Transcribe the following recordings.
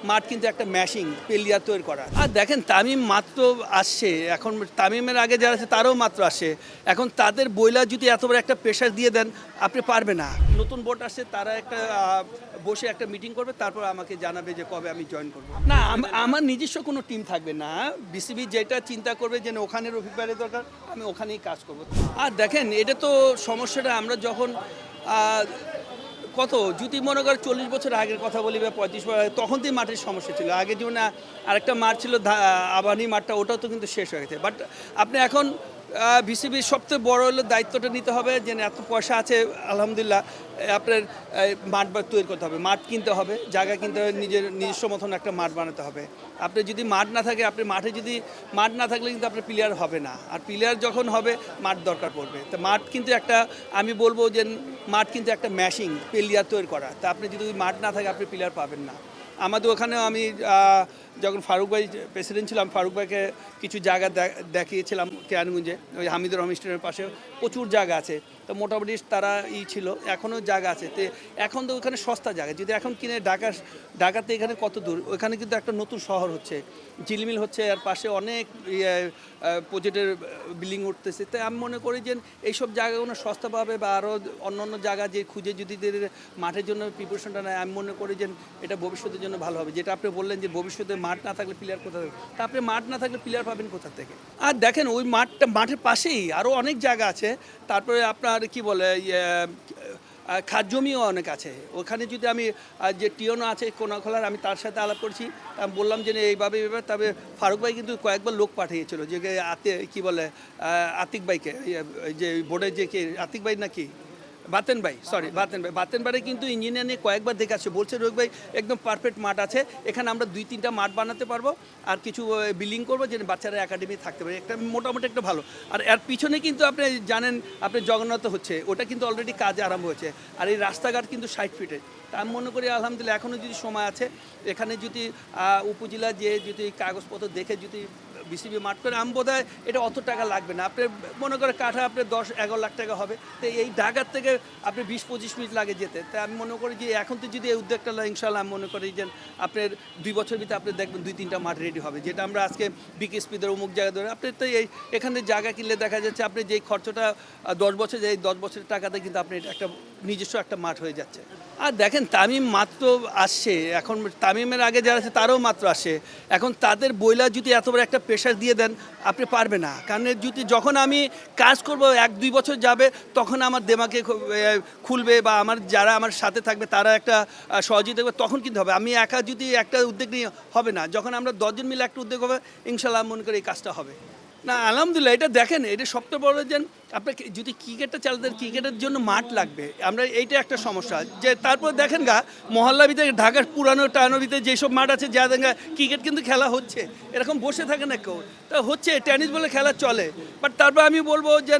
মাঠ কিন্তু একটা ম্যাশিং প্লেয়ার তৈরি করা। আর দেখেন তামিম মাত্র আসছে, এখন তামিমের আগে যারা আছে তারাও মাত্র আসে। এখন তাদের বইলা যদি এত বড় একটা প্রেশার দিয়ে দেন, আপনি পারবে না। নতুন বোর্ড আসছে, তারা একটা বসে একটা মিটিং করবে, তারপর আমাকে জানাবে যে কবে আমি জয়েন করব। না, আমার নিজস্ব কোনো টিম থাকবে না। বিসিবি যেটা চিন্তা করবে যে না, ওখানের অভিপ্রায়ের দরকার, আমি ওখানেই কাজ করব। আর দেখেন এটা তো সমস্যাটা, আমরা যখন কত যদি মনে করেন 40 বছর আগের কথা বলি বা 35 বছর আগে, তখন থেকে মাঠের সমস্যা ছিল। আগে যেমন আরেকটা মাঠ ছিল আবানি মাঠটা, ওটাও তো কিন্তু শেষ হয়ে গেছে। বাট আপনি এখন বিসিবির সবচেয়ে বড় হলো দায়িত্বটা নিতে হবে যে এত পয়সা আছে আলহামদুলিল্লাহ, আপনার মাঠ তৈরি করতে হবে, মাঠ কিনতে হবে, জায়গা কিনতে হবে, নিজস্ব মতন একটা মাঠ বানাতে হবে। আপনি যদি মাঠ না থাকে, আপনি মাঠে যদি মাঠ না থাকলে কিন্তু আপনার প্লেয়ার হবে না। আর প্লেয়ার যখন হবে, মাঠ দরকার পড়বে। তো মাঠ কিন্তু একটা, আমি বলবো যে মাঠ কিন্তু একটা ম্যাশিং প্লেয়ার তৈরি করা। তা আপনি যদি মাঠ না থাকে, আপনি প্লেয়ার পাবেন না। আমাদের ওখানেও আমি যখন ফারুক ভাই প্রেসিডেন্ট ছিলাম, ফারুক ভাইকে কিছু জায়গা দেখিয়েছিলাম কেরানীগঞ্জে, ওই হামিদুর রহমান স্টেডিয়ামের পাশে প্রচুর জায়গা আছে। তো মোটামুটি তারা ছিল, এখনও জায়গা আছে। তো এখন তো ওখানে সস্তা জায়গা, যদি এখন কিনে ঢাকাতে এখানে কত দূর, ওখানে কিন্তু একটা নতুন শহর হচ্ছে, ঝিলমিল হচ্ছে, আর পাশে অনেক প্রজেক্টের বিল্ডিং উঠতেছে। তাই আমি মনে করি যে এইসব জায়গাগুলো সস্তা পাবে, বা আরও অন্য জায়গা যে খুঁজে যদি মাঠের জন্য প্রিপারেশনটা নেয়, আমি মনে করি যে এটা ভবিষ্যতের জন্য ভালো হবে। যেটা আপনি বললেন যে ভবিষ্যতে মাঠ না থাকলে প্লেয়ার কোথা থেকে, তা আপনি মাঠ না থাকলে প্লেয়ার পাবেন কোথা থেকে? আর দেখেন ওই মাঠের পাশেই আরও অনেক জায়গা আছে। তারপরে আপনার কি বলে খাদ জমিও অনেক আছে ওখানে। যদি আমি যে টিওনো আছে কোনাখোলার, আমি তার সাথে আলাপ করছি, আমি বললাম যে এইভাবে। তবে ফারুক ভাই কিন্তু কয়েকবার লোক পাঠিয়েছিল, যে কি বলে আতিক ভাইকে, যে বোর্ডের যে কে আতিক ভাই নাকি বাতেন ভাই, বাতেন ভাই কিন্তু ইঞ্জিনিয়ার নিয়ে কয়েকবার দেখে আসছে, বলছে রোহিত ভাই একদম পারফেক্ট মাঠ আছে, এখানে আমরা 2-3টা মাঠ বানাতে পারবো, আর কিছু বিল্ডিং করবো, যে বাচ্চারা একাডেমি থাকতে পারে, একটা মোটামুটি একটা ভালো। আর এর পিছনে কিন্তু আপনি জানেন, আপনি জগন্নাথ হচ্ছে, ওটা কিন্তু অলরেডি কাজ আরম্ভ হয়েছে। আর এই রাস্তাঘাট কিন্তু 60 ফিটের। তা আমি মনে করি আলহামদুলিল্লাহ এখনও যদি সময় আছে, এখানে যদি উপজেলা যে যদি কাগজপত্র দেখে যদি বিসিবি মাঠ করে, আমি বোধ হয় এটা অত টাকা লাগবে না। আপনি মনে করে কাঠা আপনার 10-11 লাখ টাকা হবে। তো এই ঢাকার থেকে আপনি 20-25 মিনিট লাগে যেতে। তাই আমি মনে করি যে এখন তো যদি এই উদ্যোগটা ইনশাল্লাহ, আমি মনে করি যে আপনার 2 বছর ভিতরে আপনি দেখবেন 2-3টা মাঠ রেডি হবে। যেটা আমরা আজকে বিকেএসপিদের অমুক জায়গা ধরে, আপনি তো এখানে জায়গা কিনলে দেখা যাচ্ছে আপনি যেই খরচটা 10 বছর, এই 10 বছরের টাকাতে কিন্তু আপনি একটা নিজস্ব একটা মাঠ হয়ে যাচ্ছে। আর দেখেন তামিম মাত্র আসছে, এখন তামিমের আগে যারা আছে তারাও মাত্র আসে। এখন তাদের বইলা যদি এত বড় একটা প্রেশার দিয়ে দেন, আপনি পারবে না। কারণ যদি যখন আমি কাজ করব 1-2 বছর যাবে, তখন আমার দেমাকে খুলবে, বা আমার যারা আমার সাথে থাকবে তারা একটা সহযোগিতা দেবে, তখন কিন্তু হবে। আমি একা যদি একটা উদ্যোগ নিয়ে হবে না। যখন আমরা 10 জন মিলে একটা উদ্যোগ হবে, ইনশাল্লাহ মনে করি এই কাজটা হবে। না আলহামদুলিল্লাহ, এটা দেখেন, এটা সবচেয়ে বড় যে আপনার যদি ক্রিকেটটা চালাতে, ক্রিকেটের জন্য মাঠ লাগবে। আমরা এইটা একটা সমস্যা, যে তারপর দেখেন মহল্লা ভিতরে ঢাকার পুরানো টানোর ভিতরে যেসব মাঠ আছে, যা দেখা ক্রিকেট কিন্তু খেলা হচ্ছে, এরকম বসে থাকে না কেউ, তা হচ্ছে টেনিস বলে খেলা চলে। বাট তারপর আমি বলবো যে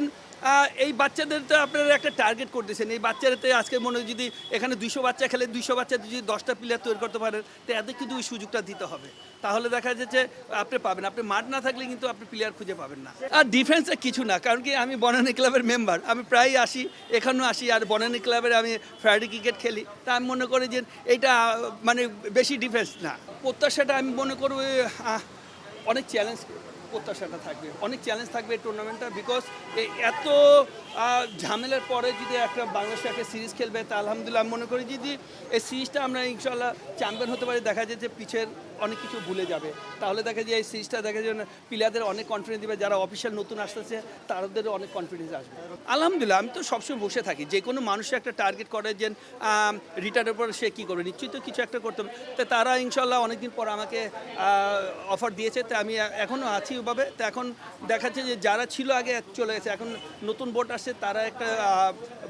এই বাচ্চাদের তো আপনারা একটা টার্গেট করতেছেন, এই বাচ্চারাতে আজকে মনে হয় যদি এখানে 200 বাচ্চা খেলে, 200 বাচ্চা যদি 10টা প্লেয়ার তৈরি করতে পারেন, তো এদের কিন্তু ওই সুযোগটা দিতে হবে। তাহলে দেখা যাচ্ছে আপনি পাবেন। আপনি মাঠ না থাকলে কিন্তু আপনি প্লেয়ার খুঁজে পাবেন না। আর ডিফেন্সে কিছু না, কারণ কি আমি বনানী ক্লাবের মেম্বার, আমি প্রায়ই আসি, এখানেও আসি, আর বনানী ক্লাবের আমি ফ্রাইডে ক্রিকেট খেলি। তা আমি মনে করি যে এইটা মানে বেশি ডিফেন্স না। প্রত্যাশাটা আমি মনে করব অনেক চ্যালেঞ্জ, প্রত্যাশাটা থাকবে, অনেক চ্যালেঞ্জ থাকবে এই টুর্নামেন্টটা। বিকজ এত ঝামেলার পরে যদি একটা বাংলাদেশ একটা সিরিজ খেলবে, তা আলহামদুলিল্লাহ আমি মনে করি যদি এই সিরিজটা আমরা ইনশাল্লাহ চ্যাম্পিয়ন হতে পারি, দেখা যায় যে পিছের অনেক কিছু ভুলে যাবে। তাহলে দেখা যায় এই সিরিজটা দেখা যায় প্লেয়ারদের অনেক কনফিডেন্স দেবে, যারা অফিসিয়াল নতুন আসতেছে তাদের অনেক কনফিডেন্স আসবে। আলহামদুলিল্লাহ আমি তো সবসময় বসে থাকি, যে কোনো মানুষের একটা টার্গেট করে যে রিটায়ারের পর সে কী করবে, নিশ্চয়ই তো কিছু একটা করতে হবে। তো তারা ইনশাল্লাহ অনেকদিন পর আমাকে অফার দিয়েছে, তো আমি এখনও আছি ওভাবে। তো এখন দেখাচ্ছে যে যারা ছিল আগে চলে গেছে, এখন নতুন বোর্ড আসছে, তারা একটা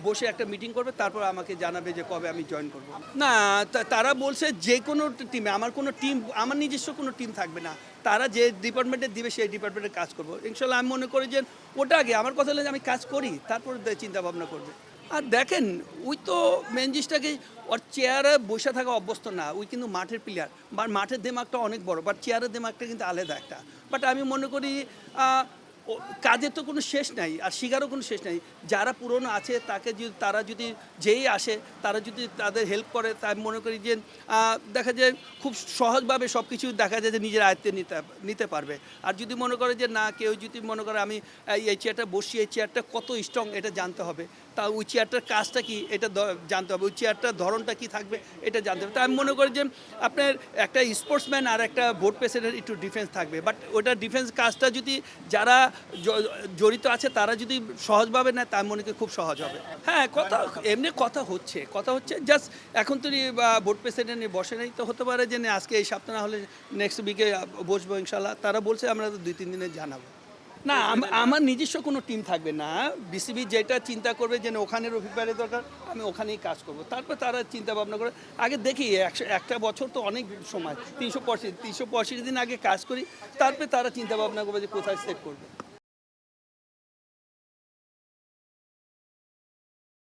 বসে একটা মিটিং করবে, তারপর আমাকে জানাবে যে কবে আমি জয়েন করব। না, তারা বলছে যে কোনো টিমে, আমার নিজস্ব কোনো টিম থাকবে না, তারা যে ডিপার্টমেন্টে দিবে সেই ডিপার্টমেন্টে কাজ করবো ইনশাল্লাহ। আমি মনে করি যে ওটা আগে আমার কথা হলে আমি কাজ করি, তারপর চিন্তা ভাবনা করবে। আর দেখেন ওই তো মেন জিনিসটাকে, ওর চেয়ারে বসে থাকা অভ্যস্ত না, ওই কিন্তু মাঠের প্লেয়ার, বা মাঠের দিমাগটা অনেক বড়, বাট চেয়ারের দিমাগটা কিন্তু আলাদা একটা। বাট আমি মনে করি কাজের তো কোনো শেষ নাই আর শিকারও কোনো শেষ নাই। যারা পুরনো আছে তাকে যদি তারা যদি যেই আসে তারা যদি তাদের হেল্প করে, তাই মনে করি যে দেখা যায় খুব সহজভাবে সব কিছু দেখা যায় যে নিজের আয়ত্তে নিতে পারবে। আর যদি মনে করে যে না, কেউ যদি মনে করে আমি এই চেয়ারটা বসি, এই চেয়ারটা কত স্ট্রং এটা জানতে হবে, তা ওই চেয়ারটার কাজটা কি এটা জানতে হবে, ওই চেয়ারটার ধরনটা কি থাকবে এটা জানতে হবে। তা আমি মনে করি যে আপনার একটা স্পোর্টসম্যান আর একটা বোর্ড প্রেসিডেন্ট একটু ডিফারেন্স থাকবে, বাট ওটা ডিফেন্স কাজটা যদি যারা জড়িত আছে তারা যদি সহজভাবে নেয়, তার মনে করি খুব সহজ হবে। হ্যাঁ, এমনি কথা হচ্ছে জাস্ট এখন তো বোর্ড প্রেসিডেন্ট বসে নেই, তো হতে পারে যে না, আজকে এই সপ্তাহ না হলে নেক্সট উইকে বসবো ইনশাল্লাহ। তারা বলছে আমরা 2-3 দিনে জানাবো। না, আমার নিজস্ব কোনো টিম থাকবে না। বিসিবি যেটা চিন্তা করবে যে না, ওখানের অভিপ্রায়ের দরকার, আমি ওখানেই কাজ করব। তারপর তারা চিন্তা ভাবনা করে আগে দেখি একটা বছর তো অনেক সময়, 365 দিন আগে কাজ করি, তারপরে তারা চিন্তা ভাবনা করবে যে কোথায় সেট করবে।